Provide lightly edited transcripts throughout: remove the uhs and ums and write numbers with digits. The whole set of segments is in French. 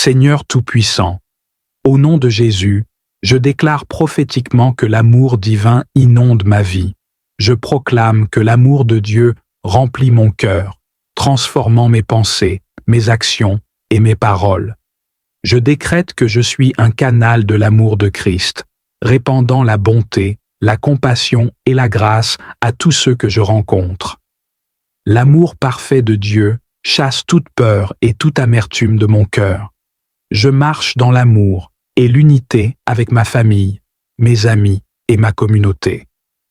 Seigneur Tout-Puissant, au nom de Jésus, je déclare prophétiquement que l'amour divin inonde ma vie. Je proclame que l'amour de Dieu remplit mon cœur, transformant mes pensées, mes actions et mes paroles. Je décrète que je suis un canal de l'amour de Christ, répandant la bonté, la compassion et la grâce à tous ceux que je rencontre. L'amour parfait de Dieu chasse toute peur et toute amertume de mon cœur. Je marche dans l'amour et l'unité avec ma famille, mes amis et ma communauté.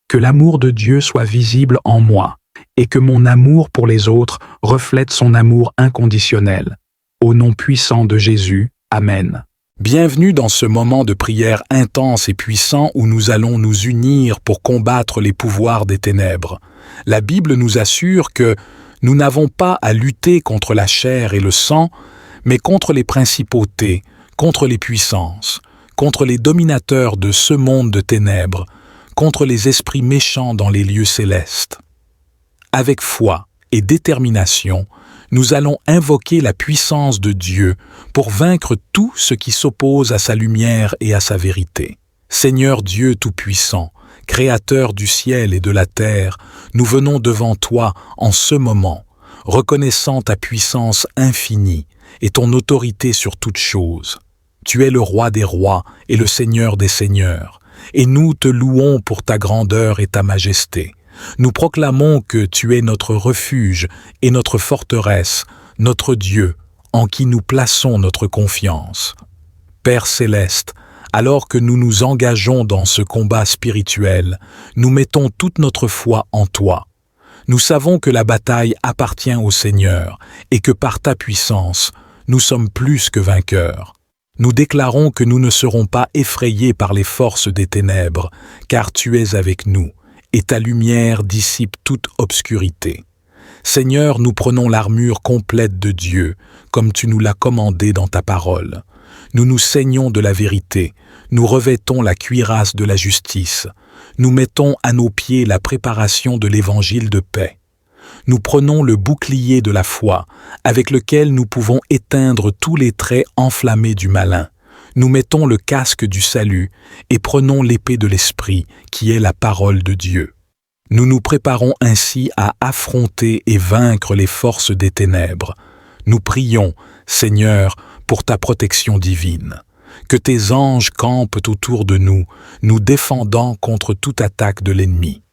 Que l'amour de Dieu soit visible en moi et que mon amour pour les autres reflète son amour inconditionnel. Au nom puissant de Jésus, Amen. Bienvenue dans ce moment de prière intense et puissant où nous allons nous unir pour combattre les pouvoirs des ténèbres. La Bible nous assure que nous n'avons pas à lutter contre la chair et le sang, mais contre les principautés, contre les puissances, contre les dominateurs de ce monde de ténèbres, contre les esprits méchants dans les lieux célestes. Avec foi et détermination, nous allons invoquer la puissance de Dieu pour vaincre tout ce qui s'oppose à sa lumière et à sa vérité. Seigneur Dieu Tout-Puissant, Créateur du ciel et de la terre, nous venons devant toi en ce moment, reconnaissant ta puissance infinie et ton autorité sur toutes choses. Tu es le roi des rois et le Seigneur des seigneurs, et nous te louons pour ta grandeur et ta majesté. Nous proclamons que tu es notre refuge et notre forteresse, notre Dieu, en qui nous plaçons notre confiance. Père céleste, alors que nous nous engageons dans ce combat spirituel, nous mettons toute notre foi en toi. Nous savons que la bataille appartient au Seigneur et que par ta puissance, nous sommes plus que vainqueurs. Nous déclarons que nous ne serons pas effrayés par les forces des ténèbres, car tu es avec nous, et ta lumière dissipe toute obscurité. Seigneur, nous prenons l'armure complète de Dieu, comme tu nous l'as commandé dans ta parole. Nous nous ceignons de la vérité, nous revêtons la cuirasse de la justice, nous mettons à nos pieds la préparation de l'évangile de paix. Nous prenons le bouclier de la foi, avec lequel nous pouvons éteindre tous les traits enflammés du malin. Nous mettons le casque du salut et prenons l'épée de l'Esprit, qui est la parole de Dieu. Nous nous préparons ainsi à affronter et vaincre les forces des ténèbres. Nous prions, Seigneur, pour ta protection divine. Que tes anges campent autour de nous, nous défendant contre toute attaque de l'ennemi.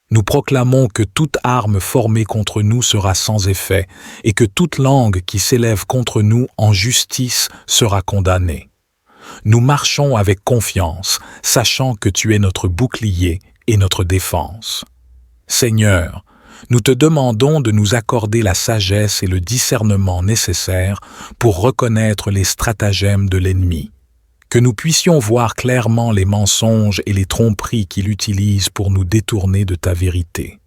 Nous proclamons que toute arme formée contre nous sera sans effet et que toute langue qui s'élève contre nous en justice sera condamnée. Nous marchons avec confiance, sachant que tu es notre bouclier et notre défense. Seigneur, nous te demandons de nous accorder la sagesse et le discernement nécessaires pour reconnaître les stratagèmes de l'ennemi. Que nous puissions voir clairement les mensonges et les tromperies qu'il utilise pour nous détourner de ta vérité.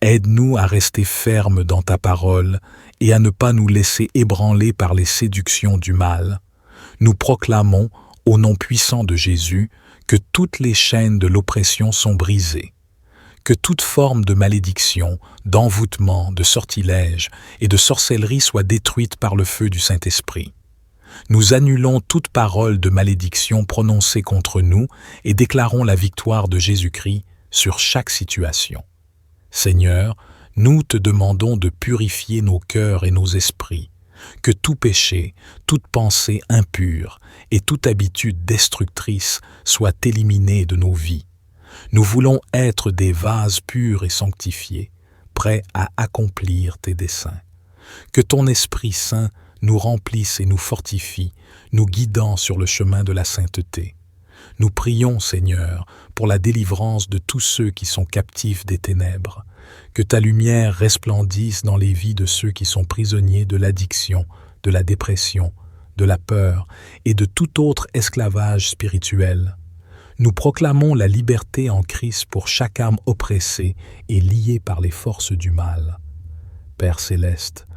Aide-nous à rester fermes dans ta parole et à ne pas nous laisser ébranler par les séductions du mal. Nous proclamons, au nom puissant de Jésus, que toutes les chaînes de l'oppression sont brisées, que toute forme de malédiction, d'envoûtement, de sortilège et de sorcellerie soit détruite par le feu du Saint-Esprit. Nous annulons toute parole de malédiction prononcée contre nous et déclarons la victoire de Jésus-Christ sur chaque situation. Seigneur, nous te demandons de purifier nos cœurs et nos esprits, que tout péché, toute pensée impure et toute habitude destructrice soit éliminée de nos vies. Nous voulons être des vases purs et sanctifiés, prêts à accomplir tes desseins. Que ton Esprit Saint nous remplisse et nous fortifie, nous guidant sur le chemin de la sainteté. Nous prions, Seigneur, pour la délivrance de tous ceux qui sont captifs des ténèbres. Que ta lumière resplendisse dans les vies de ceux qui sont prisonniers de l'addiction, de la dépression, de la peur et de tout autre esclavage spirituel. Nous proclamons la liberté en Christ pour chaque âme oppressée et liée par les forces du mal. Père céleste,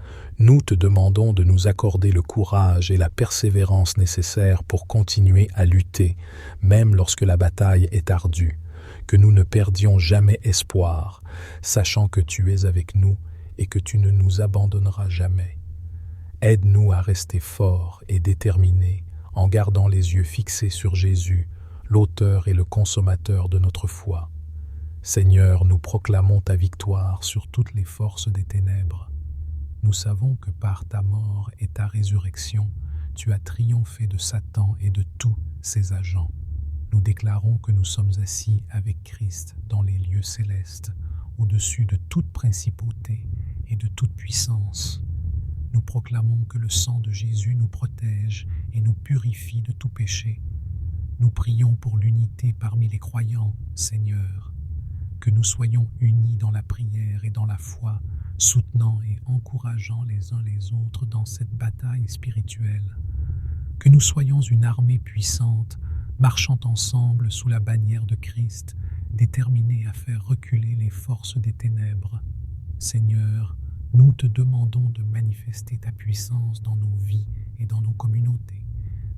nous te demandons de nous accorder le courage et la persévérance nécessaires pour continuer à lutter, même lorsque la bataille est ardue, que nous ne perdions jamais espoir, sachant que tu es avec nous et que tu ne nous abandonneras jamais. Aide-nous à rester forts et déterminés en gardant les yeux fixés sur Jésus, l'auteur et le consommateur de notre foi. Seigneur, nous proclamons ta victoire sur toutes les forces des ténèbres. Nous savons que par ta mort et ta résurrection, tu as triomphé de Satan et de tous ses agents. Nous déclarons que nous sommes assis avec Christ dans les lieux célestes, au-dessus de toute principauté et de toute puissance. Nous proclamons que le sang de Jésus nous protège et nous purifie de tout péché. Nous prions pour l'unité parmi les croyants, Seigneur, que nous soyons unis dans la prière et dans la foi, soutenant et encourageant les uns les autres dans cette bataille spirituelle. Que nous soyons une armée puissante, marchant ensemble sous la bannière de Christ, déterminés à faire reculer les forces des ténèbres. Seigneur, nous te demandons de manifester ta puissance dans nos vies et dans nos communautés.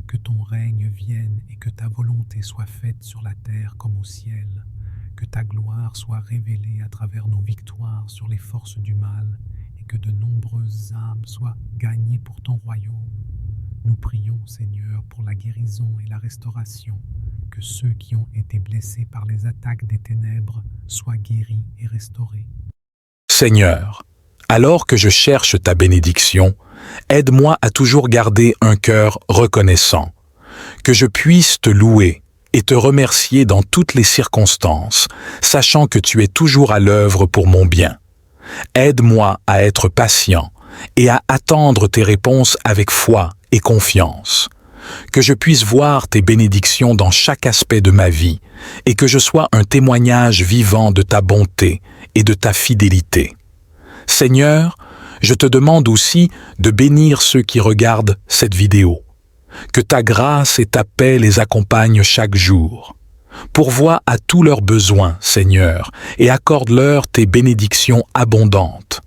Que ton règne vienne et que ta volonté soit faite sur la terre comme au ciel. Que ta gloire soit révélée à travers nos victoires sur les forces du mal et que de nombreuses âmes soient gagnées pour ton royaume. Nous prions, Seigneur, pour la guérison et la restauration, que ceux qui ont été blessés par les attaques des ténèbres soient guéris et restaurés. Seigneur, alors que je cherche ta bénédiction, aide-moi à toujours garder un cœur reconnaissant, que je puisse te louer et te remercier dans toutes les circonstances, sachant que tu es toujours à l'œuvre pour mon bien. Aide-moi à être patient et à attendre tes réponses avec foi et confiance. Que je puisse voir tes bénédictions dans chaque aspect de ma vie et que je sois un témoignage vivant de ta bonté et de ta fidélité. Seigneur, je te demande aussi de bénir ceux qui regardent cette vidéo. Que ta grâce et ta paix les accompagnent chaque jour. Pourvois à tous leurs besoins, Seigneur, et accorde-leur tes bénédictions abondantes.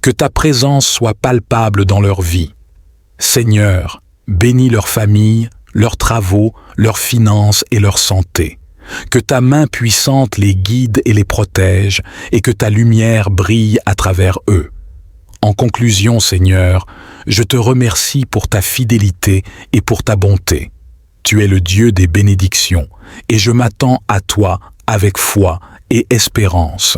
Que ta présence soit palpable dans leur vie. Seigneur, bénis leur famille, leurs travaux, leurs finances et leur santé. Que ta main puissante les guide et les protège, et que ta lumière brille à travers eux. En conclusion, Seigneur, je te remercie pour ta fidélité et pour ta bonté. Tu es le Dieu des bénédictions, et je m'attends à toi avec foi et espérance.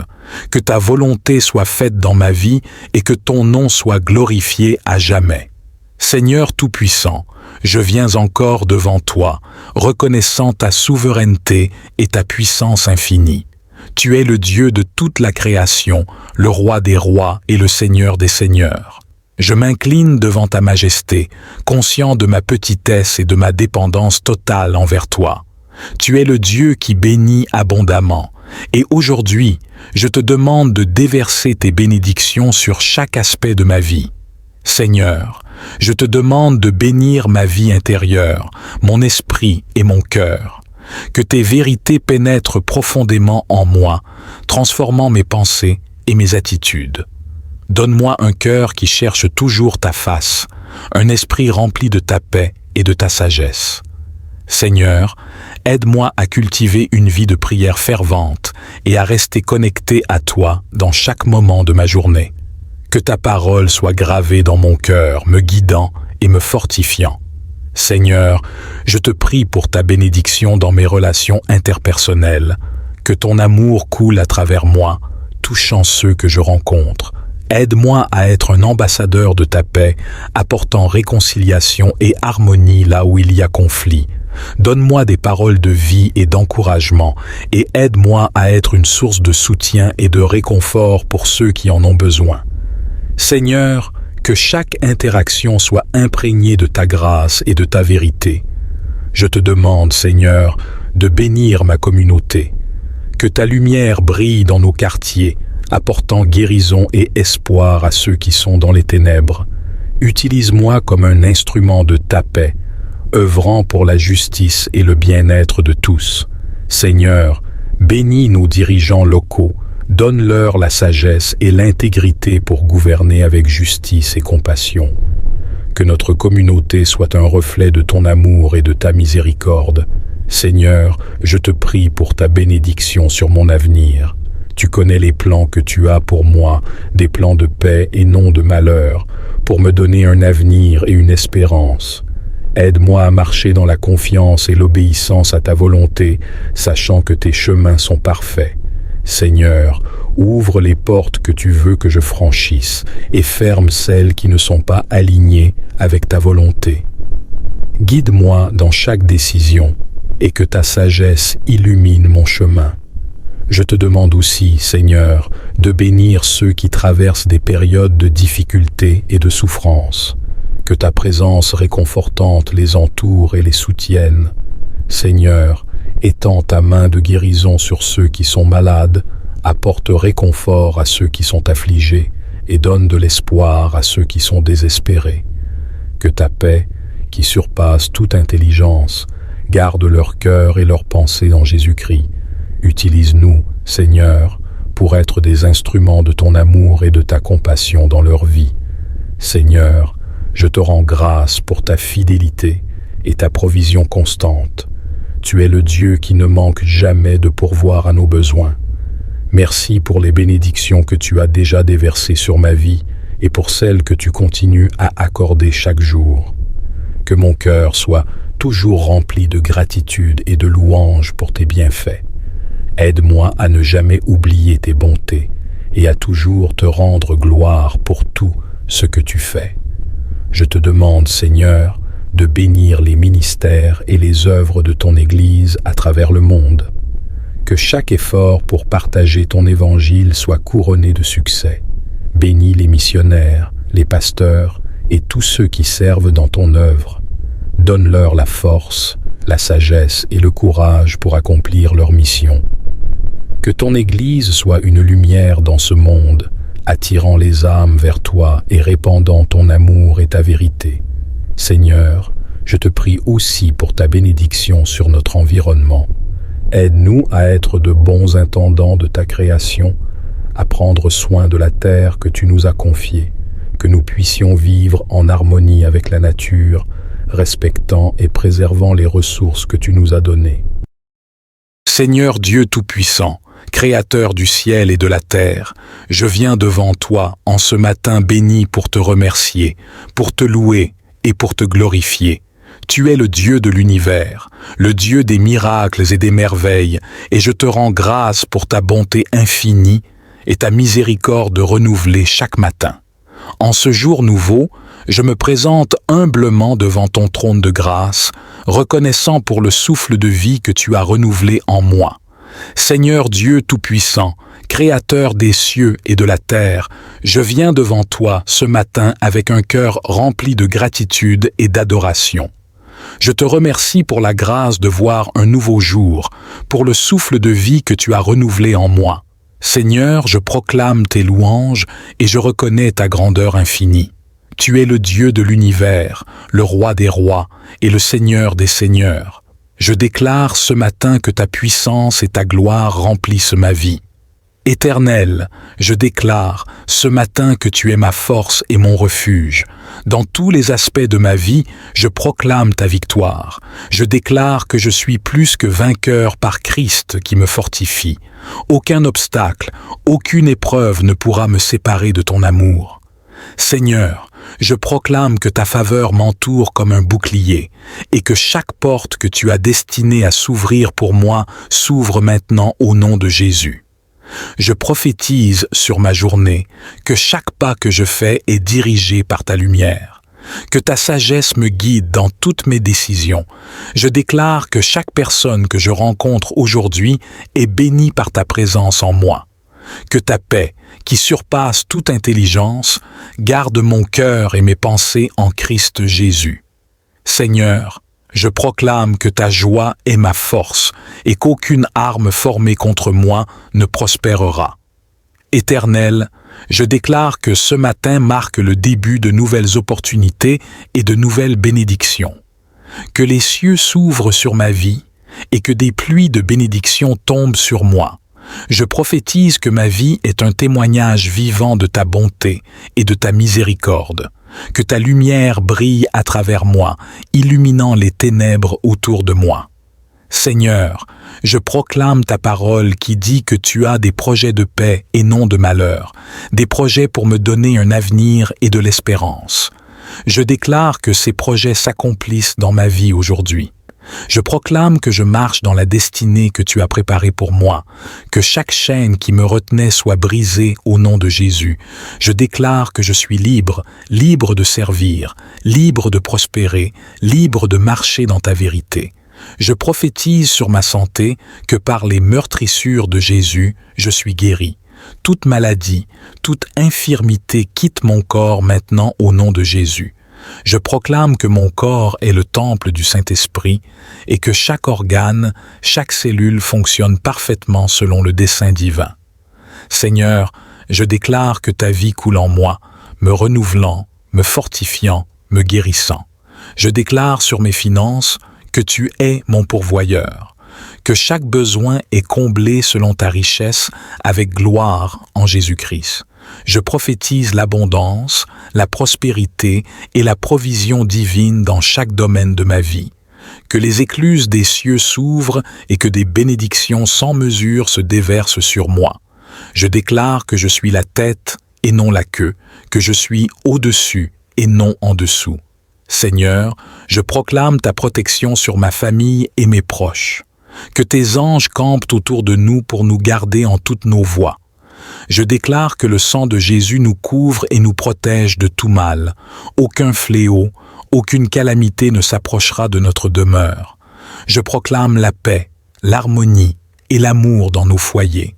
Que ta volonté soit faite dans ma vie et que ton nom soit glorifié à jamais. Seigneur Tout-Puissant, je viens encore devant toi, reconnaissant ta souveraineté et ta puissance infinie. Tu es le Dieu de toute la création, le Roi des rois et le Seigneur des seigneurs. Je m'incline devant ta majesté, conscient de ma petitesse et de ma dépendance totale envers toi. Tu es le Dieu qui bénit abondamment, et aujourd'hui, je te demande de déverser tes bénédictions sur chaque aspect de ma vie. Seigneur, je te demande de bénir ma vie intérieure, mon esprit et mon cœur. Que tes vérités pénètrent profondément en moi, transformant mes pensées et mes attitudes. Donne-moi un cœur qui cherche toujours ta face, un esprit rempli de ta paix et de ta sagesse. Seigneur, aide-moi à cultiver une vie de prière fervente et à rester connecté à toi dans chaque moment de ma journée. Que ta parole soit gravée dans mon cœur, me guidant et me fortifiant. Seigneur, je te prie pour ta bénédiction dans mes relations interpersonnelles, que ton amour coule à travers moi, touchant ceux que je rencontre. Aide-moi à être un ambassadeur de ta paix, apportant réconciliation et harmonie là où il y a conflit. Donne-moi des paroles de vie et d'encouragement, et aide-moi à être une source de soutien et de réconfort pour ceux qui en ont besoin. Seigneur, que chaque interaction soit imprégnée de ta grâce et de ta vérité. Je te demande, Seigneur, de bénir ma communauté. Que ta lumière brille dans nos quartiers, apportant guérison et espoir à ceux qui sont dans les ténèbres. Utilise-moi comme un instrument de ta paix, œuvrant pour la justice et le bien-être de tous. Seigneur, bénis nos dirigeants locaux, donne-leur la sagesse et l'intégrité pour gouverner avec justice et compassion. Que notre communauté soit un reflet de ton amour et de ta miséricorde. Seigneur, je te prie pour ta bénédiction sur mon avenir. Tu connais les plans que tu as pour moi, des plans de paix et non de malheur, pour me donner un avenir et une espérance. Aide-moi à marcher dans la confiance et l'obéissance à ta volonté, sachant que tes chemins sont parfaits. Seigneur, ouvre les portes que tu veux que je franchisse et ferme celles qui ne sont pas alignées avec ta volonté. Guide-moi dans chaque décision et que ta sagesse illumine mon chemin. Je te demande aussi, Seigneur, de bénir ceux qui traversent des périodes de difficulté et de souffrance. Que ta présence réconfortante les entoure et les soutienne. Seigneur, étends ta main de guérison sur ceux qui sont malades, apporte réconfort à ceux qui sont affligés et donne de l'espoir à ceux qui sont désespérés. Que ta paix, qui surpasse toute intelligence, garde leur cœur et leurs pensées en Jésus-Christ. Utilise-nous, Seigneur, pour être des instruments de ton amour et de ta compassion dans leur vie. Seigneur, je te rends grâce pour ta fidélité et ta provision constante. Tu es le Dieu qui ne manque jamais de pourvoir à nos besoins. Merci pour les bénédictions que tu as déjà déversées sur ma vie et pour celles que tu continues à accorder chaque jour. Que mon cœur soit toujours rempli de gratitude et de louange pour tes bienfaits. Aide-moi à ne jamais oublier tes bontés et à toujours te rendre gloire pour tout ce que tu fais. Je te demande, Seigneur, de bénir les ministères et les œuvres de ton Église à travers le monde. Que chaque effort pour partager ton évangile soit couronné de succès. Bénis les missionnaires, les pasteurs et tous ceux qui servent dans ton œuvre. Donne-leur la force, la sagesse et le courage pour accomplir leur mission. Que ton Église soit une lumière dans ce monde, attirant les âmes vers toi et répandant ton amour et ta vérité. Seigneur, je te prie aussi pour ta bénédiction sur notre environnement. Aide-nous à être de bons intendants de ta création, à prendre soin de la terre que tu nous as confiée, que nous puissions vivre en harmonie avec la nature, respectant et préservant les ressources que tu nous as données. Seigneur Dieu Tout-Puissant, Créateur du ciel et de la terre, je viens devant toi en ce matin béni pour te remercier, pour te louer et pour te glorifier. Tu es le Dieu de l'univers, le Dieu des miracles et des merveilles, et je te rends grâce pour ta bonté infinie et ta miséricorde renouvelée chaque matin. En ce jour nouveau, je me présente humblement devant ton trône de grâce, reconnaissant pour le souffle de vie que tu as renouvelé en moi. Seigneur Dieu Tout-Puissant, Créateur des cieux et de la terre, je viens devant toi ce matin avec un cœur rempli de gratitude et d'adoration. Je te remercie pour la grâce de voir un nouveau jour, pour le souffle de vie que tu as renouvelé en moi. Seigneur, je proclame tes louanges et je reconnais ta grandeur infinie. Tu es le Dieu de l'univers, le Roi des rois et le Seigneur des seigneurs. Je déclare ce matin que ta puissance et ta gloire remplissent ma vie. Éternel, je déclare ce matin que tu es ma force et mon refuge. Dans tous les aspects de ma vie, je proclame ta victoire. Je déclare que je suis plus que vainqueur par Christ qui me fortifie. Aucun obstacle, aucune épreuve ne pourra me séparer de ton amour. Seigneur, je proclame que ta faveur m'entoure comme un bouclier et que chaque porte que tu as destinée à s'ouvrir pour moi s'ouvre maintenant au nom de Jésus. Je prophétise sur ma journée que chaque pas que je fais est dirigé par ta lumière, que ta sagesse me guide dans toutes mes décisions. Je déclare que chaque personne que je rencontre aujourd'hui est bénie par ta présence en moi. Que ta paix, qui surpasse toute intelligence, garde mon cœur et mes pensées en Christ Jésus. Seigneur, je proclame que ta joie est ma force et qu'aucune arme formée contre moi ne prospérera. Éternel, je déclare que ce matin marque le début de nouvelles opportunités et de nouvelles bénédictions. Que les cieux s'ouvrent sur ma vie et que des pluies de bénédictions tombent sur moi. Je prophétise que ma vie est un témoignage vivant de ta bonté et de ta miséricorde, que ta lumière brille à travers moi, illuminant les ténèbres autour de moi. Seigneur, je proclame ta parole qui dit que tu as des projets de paix et non de malheur, des projets pour me donner un avenir et de l'espérance. Je déclare que ces projets s'accomplissent dans ma vie aujourd'hui. Je proclame que je marche dans la destinée que tu as préparée pour moi, que chaque chaîne qui me retenait soit brisée au nom de Jésus. Je déclare que je suis libre, libre de servir, libre de prospérer, libre de marcher dans ta vérité. Je prophétise sur ma santé que par les meurtrissures de Jésus, je suis guéri. Toute maladie, toute infirmité quitte mon corps maintenant au nom de Jésus. Je proclame que mon corps est le temple du Saint-Esprit et que chaque organe, chaque cellule fonctionne parfaitement selon le dessein divin. Seigneur, je déclare que ta vie coule en moi, me renouvelant, me fortifiant, me guérissant. Je déclare sur mes finances que tu es mon pourvoyeur, que chaque besoin est comblé selon ta richesse avec gloire en Jésus-Christ. Je prophétise l'abondance, la prospérité et la provision divine dans chaque domaine de ma vie. Que les écluses des cieux s'ouvrent et que des bénédictions sans mesure se déversent sur moi. Je déclare que je suis la tête et non la queue, que je suis au-dessus et non en dessous. Seigneur, je proclame ta protection sur ma famille et mes proches. Que tes anges campent autour de nous pour nous garder en toutes nos voies. Je déclare que le sang de Jésus nous couvre et nous protège de tout mal. Aucun fléau, aucune calamité ne s'approchera de notre demeure. Je proclame la paix, l'harmonie et l'amour dans nos foyers.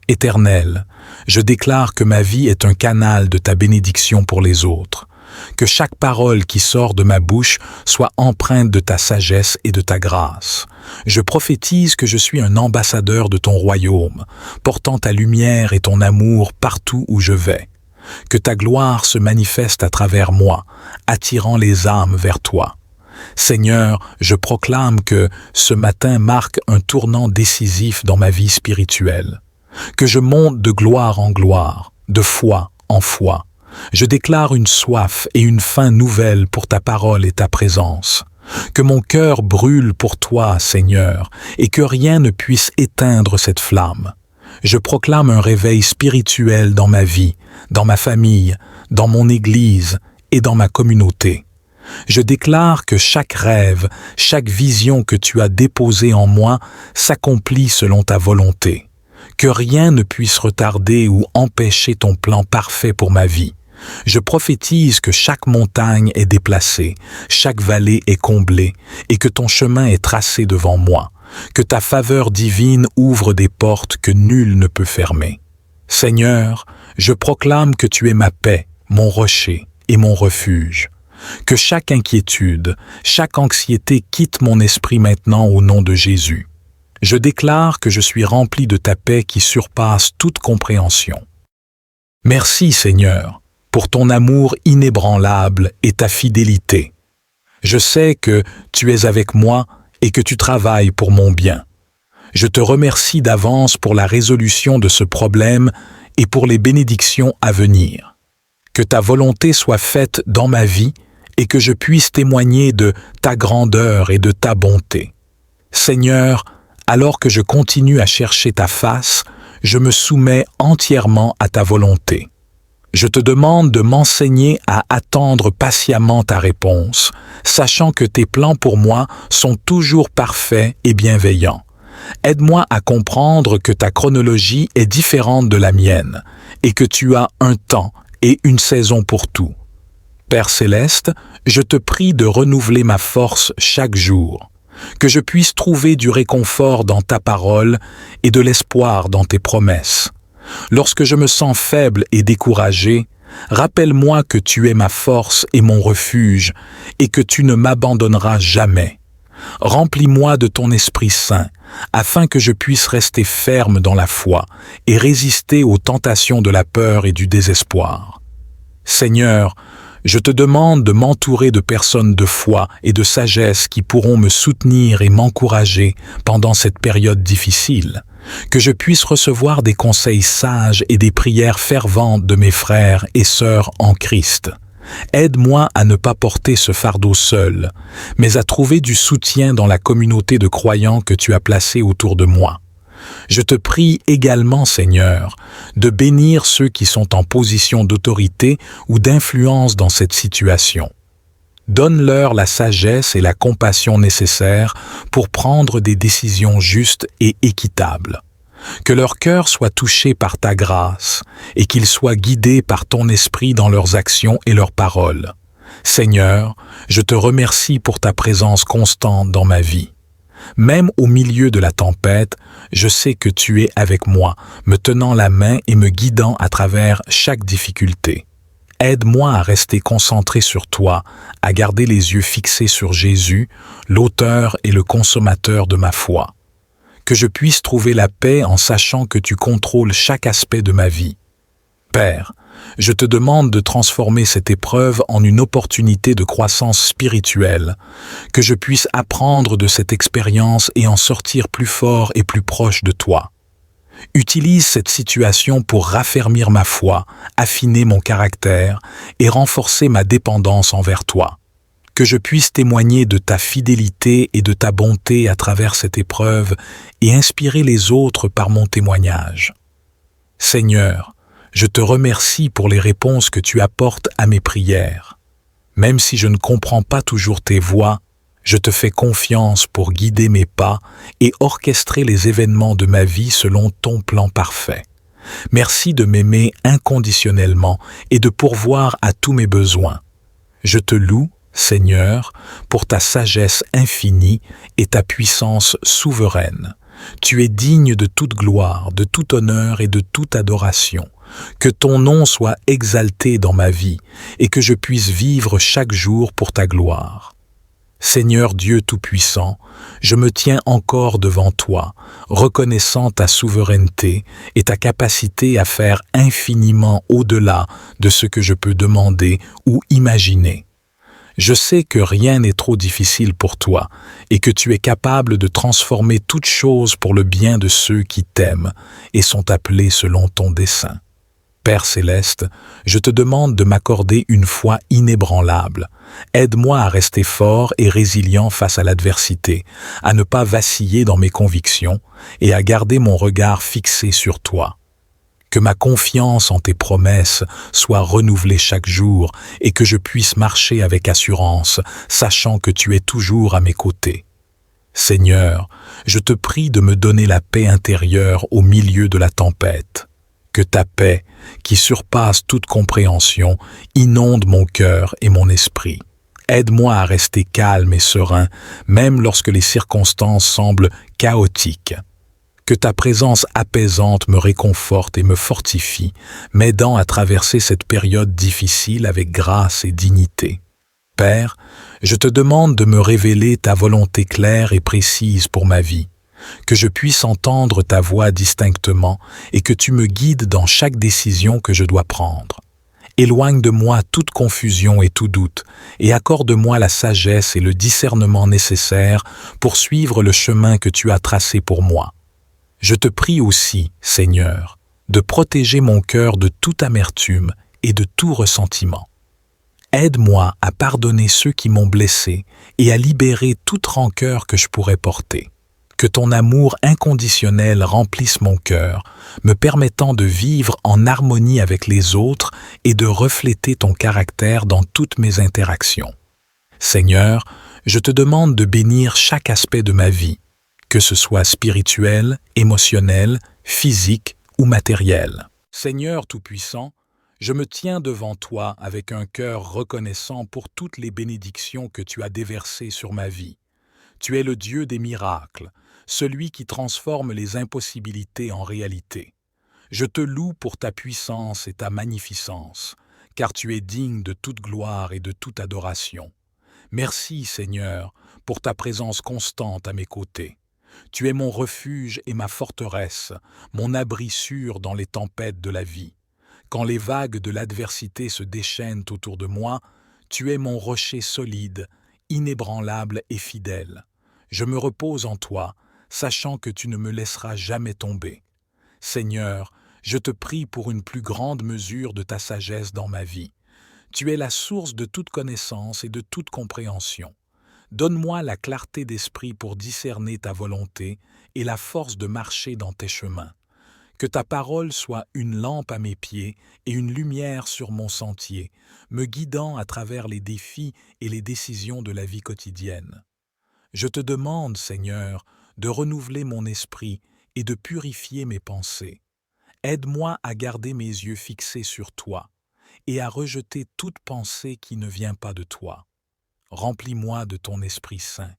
Éternel, je déclare que ma vie est un canal de ta bénédiction pour les autres. Que chaque parole qui sort de ma bouche soit empreinte de ta sagesse et de ta grâce. Je prophétise que je suis un ambassadeur de ton royaume, portant ta lumière et ton amour partout où je vais. Que ta gloire se manifeste à travers moi, attirant les âmes vers toi. Seigneur, je proclame que ce matin marque un tournant décisif dans ma vie spirituelle. Que je monte de gloire en gloire, de foi en foi. Je déclare une soif et une faim nouvelle pour ta parole et ta présence. Que mon cœur brûle pour toi, Seigneur, et que rien ne puisse éteindre cette flamme. Je proclame un réveil spirituel dans ma vie, dans ma famille, dans mon Église et dans ma communauté. Je déclare que chaque rêve, chaque vision que tu as déposée en moi s'accomplit selon ta volonté. Que rien ne puisse retarder ou empêcher ton plan parfait pour ma vie. Je prophétise que chaque montagne est déplacée, chaque vallée est comblée, et que ton chemin est tracé devant moi, que ta faveur divine ouvre des portes que nul ne peut fermer. Seigneur, je proclame que tu es ma paix, mon rocher et mon refuge. Que chaque inquiétude, chaque anxiété quitte mon esprit maintenant au nom de Jésus. Je déclare que je suis rempli de ta paix qui surpasse toute compréhension. Merci, Seigneur, pour ton amour inébranlable et ta fidélité. Je sais que tu es avec moi et que tu travailles pour mon bien. Je te remercie d'avance pour la résolution de ce problème et pour les bénédictions à venir. Que ta volonté soit faite dans ma vie et que je puisse témoigner de ta grandeur et de ta bonté. Seigneur, alors que je continue à chercher ta face, je me soumets entièrement à ta volonté. Je te demande de m'enseigner à attendre patiemment ta réponse, sachant que tes plans pour moi sont toujours parfaits et bienveillants. Aide-moi à comprendre que ta chronologie est différente de la mienne et que tu as un temps et une saison pour tout. Père céleste, je te prie de renouveler ma force chaque jour, que je puisse trouver du réconfort dans ta parole et de l'espoir dans tes promesses. Lorsque je me sens faible et découragé, rappelle-moi que tu es ma force et mon refuge et que tu ne m'abandonneras jamais. Remplis-moi de ton Esprit Saint, afin que je puisse rester ferme dans la foi et résister aux tentations de la peur et du désespoir. Seigneur, je te demande de m'entourer de personnes de foi et de sagesse qui pourront me soutenir et m'encourager pendant cette période difficile, que je puisse recevoir des conseils sages et des prières ferventes de mes frères et sœurs en Christ. Aide-moi à ne pas porter ce fardeau seul, mais à trouver du soutien dans la communauté de croyants que tu as placée autour de moi. Je te prie également, Seigneur, de bénir ceux qui sont en position d'autorité ou d'influence dans cette situation. Donne-leur la sagesse et la compassion nécessaires pour prendre des décisions justes et équitables. Que leur cœur soit touché par ta grâce et qu'ils soient guidés par ton esprit dans leurs actions et leurs paroles. Seigneur, je te remercie pour ta présence constante dans ma vie. Même au milieu de la tempête, je sais que tu es avec moi, me tenant la main et me guidant à travers chaque difficulté. Aide-moi à rester concentré sur toi, à garder les yeux fixés sur Jésus, l'auteur et le consommateur de ma foi. Que je puisse trouver la paix en sachant que tu contrôles chaque aspect de ma vie. Père, je te demande de transformer cette épreuve en une opportunité de croissance spirituelle, que je puisse apprendre de cette expérience et en sortir plus fort et plus proche de toi. Utilise cette situation pour raffermir ma foi, affiner mon caractère et renforcer ma dépendance envers toi. Que je puisse témoigner de ta fidélité et de ta bonté à travers cette épreuve et inspirer les autres par mon témoignage. Seigneur, je te remercie pour les réponses que tu apportes à mes prières. Même si je ne comprends pas toujours tes voies, je te fais confiance pour guider mes pas et orchestrer les événements de ma vie selon ton plan parfait. Merci de m'aimer inconditionnellement et de pourvoir à tous mes besoins. Je te loue, Seigneur, pour ta sagesse infinie et ta puissance souveraine. Tu es digne de toute gloire, de tout honneur et de toute adoration. Que ton nom soit exalté dans ma vie et que je puisse vivre chaque jour pour ta gloire. Seigneur Dieu Tout-Puissant, je me tiens encore devant toi, reconnaissant ta souveraineté et ta capacité à faire infiniment au-delà de ce que je peux demander ou imaginer. Je sais que rien n'est trop difficile pour toi et que tu es capable de transformer toute chose pour le bien de ceux qui t'aiment et sont appelés selon ton dessein. Père céleste, je te demande de m'accorder une foi inébranlable. Aide-moi à rester fort et résilient face à l'adversité, à ne pas vaciller dans mes convictions et à garder mon regard fixé sur toi. Que ma confiance en tes promesses soit renouvelée chaque jour et que je puisse marcher avec assurance, sachant que tu es toujours à mes côtés. Seigneur, je te prie de me donner la paix intérieure au milieu de la tempête. Que ta paix, qui surpasse toute compréhension, inonde mon cœur et mon esprit. Aide-moi à rester calme et serein, même lorsque les circonstances semblent chaotiques. Que ta présence apaisante me réconforte et me fortifie, m'aidant à traverser cette période difficile avec grâce et dignité. Père, je te demande de me révéler ta volonté claire et précise pour ma vie. Que je puisse entendre ta voix distinctement et que tu me guides dans chaque décision que je dois prendre. Éloigne de moi toute confusion et tout doute, et accorde-moi la sagesse et le discernement nécessaires pour suivre le chemin que tu as tracé pour moi. Je te prie aussi, Seigneur, de protéger mon cœur de toute amertume et de tout ressentiment. Aide-moi à pardonner ceux qui m'ont blessé et à libérer toute rancœur que je pourrais porter. Que ton amour inconditionnel remplisse mon cœur, me permettant de vivre en harmonie avec les autres et de refléter ton caractère dans toutes mes interactions. Seigneur, je te demande de bénir chaque aspect de ma vie, que ce soit spirituel, émotionnel, physique ou matériel. Seigneur Tout-Puissant, je me tiens devant toi avec un cœur reconnaissant pour toutes les bénédictions que tu as déversées sur ma vie. Tu es le Dieu des miracles, celui qui transforme les impossibilités en réalité. Je te loue pour ta puissance et ta magnificence, car tu es digne de toute gloire et de toute adoration. Merci, Seigneur, pour ta présence constante à mes côtés. Tu es mon refuge et ma forteresse, mon abri sûr dans les tempêtes de la vie. Quand les vagues de l'adversité se déchaînent autour de moi, tu es mon rocher solide, inébranlable et fidèle. Je me repose en toi, sachant que tu ne me laisseras jamais tomber. Seigneur, je te prie pour une plus grande mesure de ta sagesse dans ma vie. Tu es la source de toute connaissance et de toute compréhension. Donne-moi la clarté d'esprit pour discerner ta volonté et la force de marcher dans tes chemins. Que ta parole soit une lampe à mes pieds et une lumière sur mon sentier, me guidant à travers les défis et les décisions de la vie quotidienne. Je te demande, Seigneur, de renouveler mon esprit et de purifier mes pensées. Aide-moi à garder mes yeux fixés sur toi et à rejeter toute pensée qui ne vient pas de toi. Remplis-moi de ton Esprit Saint,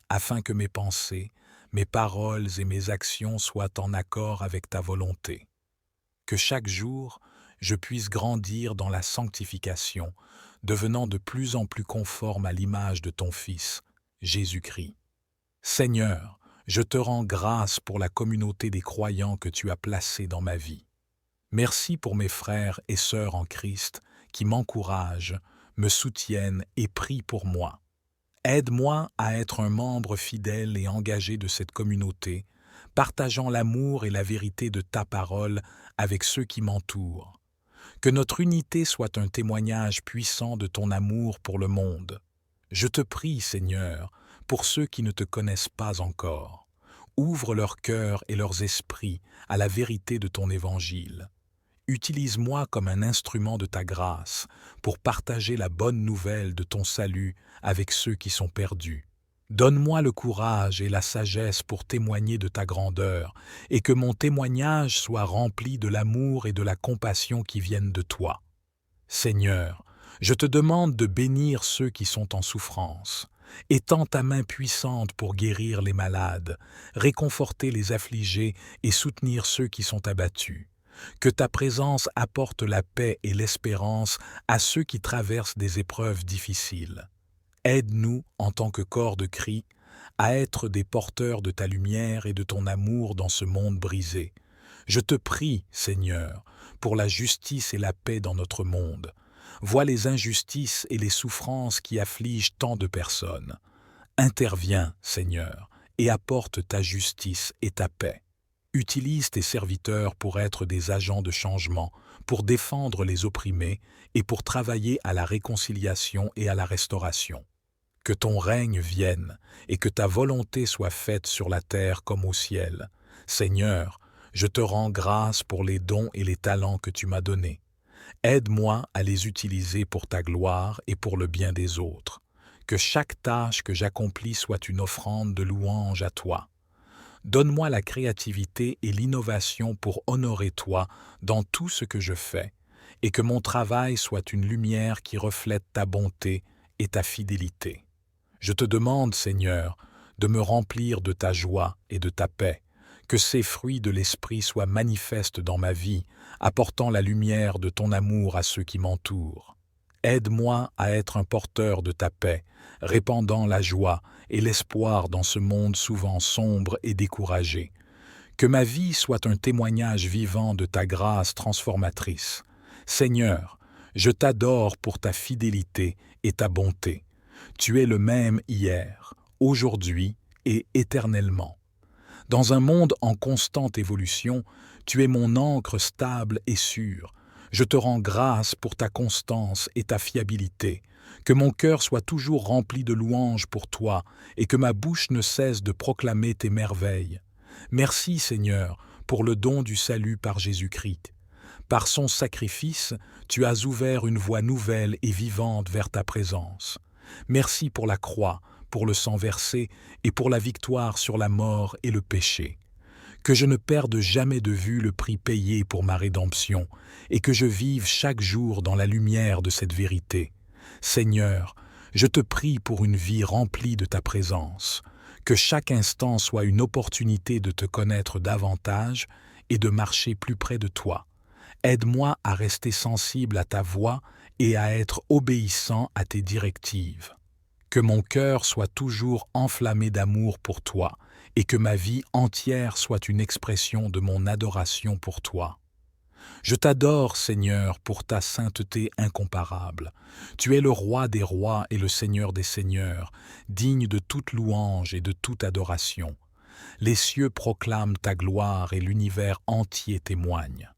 afin que mes pensées, mes paroles et mes actions soient en accord avec ta volonté. Que chaque jour, je puisse grandir dans la sanctification, devenant de plus en plus conforme à l'image de ton Fils, Jésus-Christ. Seigneur, je te rends grâce pour la communauté des croyants que tu as placée dans ma vie. Merci pour mes frères et sœurs en Christ qui m'encouragent, me soutiennent et prient pour moi. Aide-moi à être un membre fidèle et engagé de cette communauté, partageant l'amour et la vérité de ta parole avec ceux qui m'entourent. Que notre unité soit un témoignage puissant de ton amour pour le monde. Je te prie, Seigneur, pour ceux qui ne te connaissent pas encore. Ouvre leur cœur et leurs esprits à la vérité de ton évangile. Utilise-moi comme un instrument de ta grâce pour partager la bonne nouvelle de ton salut avec ceux qui sont perdus. Donne-moi le courage et la sagesse pour témoigner de ta grandeur et que mon témoignage soit rempli de l'amour et de la compassion qui viennent de toi. Seigneur, je te demande de bénir ceux qui sont en souffrance. Étends ta main puissante pour guérir les malades, réconforter les affligés et soutenir ceux qui sont abattus. Que ta présence apporte la paix et l'espérance à ceux qui traversent des épreuves difficiles. Aide-nous, en tant que corps de Christ, à être des porteurs de ta lumière et de ton amour dans ce monde brisé. Je te prie, Seigneur, pour la justice et la paix dans notre monde. Vois les injustices et les souffrances qui affligent tant de personnes. Interviens, Seigneur, et apporte ta justice et ta paix. Utilise tes serviteurs pour être des agents de changement, pour défendre les opprimés et pour travailler à la réconciliation et à la restauration. Que ton règne vienne et que ta volonté soit faite sur la terre comme au ciel. Seigneur, je te rends grâce pour les dons et les talents que tu m'as donnés. Aide-moi à les utiliser pour ta gloire et pour le bien des autres. Que chaque tâche que j'accomplis soit une offrande de louange à toi. Donne-moi la créativité et l'innovation pour honorer toi dans tout ce que je fais, et que mon travail soit une lumière qui reflète ta bonté et ta fidélité. Je te demande, Seigneur, de me remplir de ta joie et de ta paix, que ces fruits de l'Esprit soient manifestes dans ma vie, apportant la lumière de ton amour à ceux qui m'entourent. Aide-moi à être un porteur de ta paix, répandant la joie et l'espoir dans ce monde souvent sombre et découragé. Que ma vie soit un témoignage vivant de ta grâce transformatrice. Seigneur, je t'adore pour ta fidélité et ta bonté. Tu es le même hier, aujourd'hui et éternellement. Dans un monde en constante évolution, tu es mon ancre stable et sûre. Je te rends grâce pour ta constance et ta fiabilité, que mon cœur soit toujours rempli de louanges pour toi et que ma bouche ne cesse de proclamer tes merveilles. Merci, Seigneur, pour le don du salut par Jésus-Christ. Par son sacrifice, tu as ouvert une voie nouvelle et vivante vers ta présence. Merci pour la croix, pour le sang versé et pour la victoire sur la mort et le péché. Que je ne perde jamais de vue le prix payé pour ma rédemption et que je vive chaque jour dans la lumière de cette vérité. Seigneur, je te prie pour une vie remplie de ta présence, que chaque instant soit une opportunité de te connaître davantage et de marcher plus près de toi. Aide-moi à rester sensible à ta voix et à être obéissant à tes directives. Que mon cœur soit toujours enflammé d'amour pour toi et que ma vie entière soit une expression de mon adoration pour toi. Je t'adore, Seigneur, pour ta sainteté incomparable. Tu es le roi des rois et le Seigneur des seigneurs, digne de toute louange et de toute adoration. Les cieux proclament ta gloire et l'univers entier témoigne.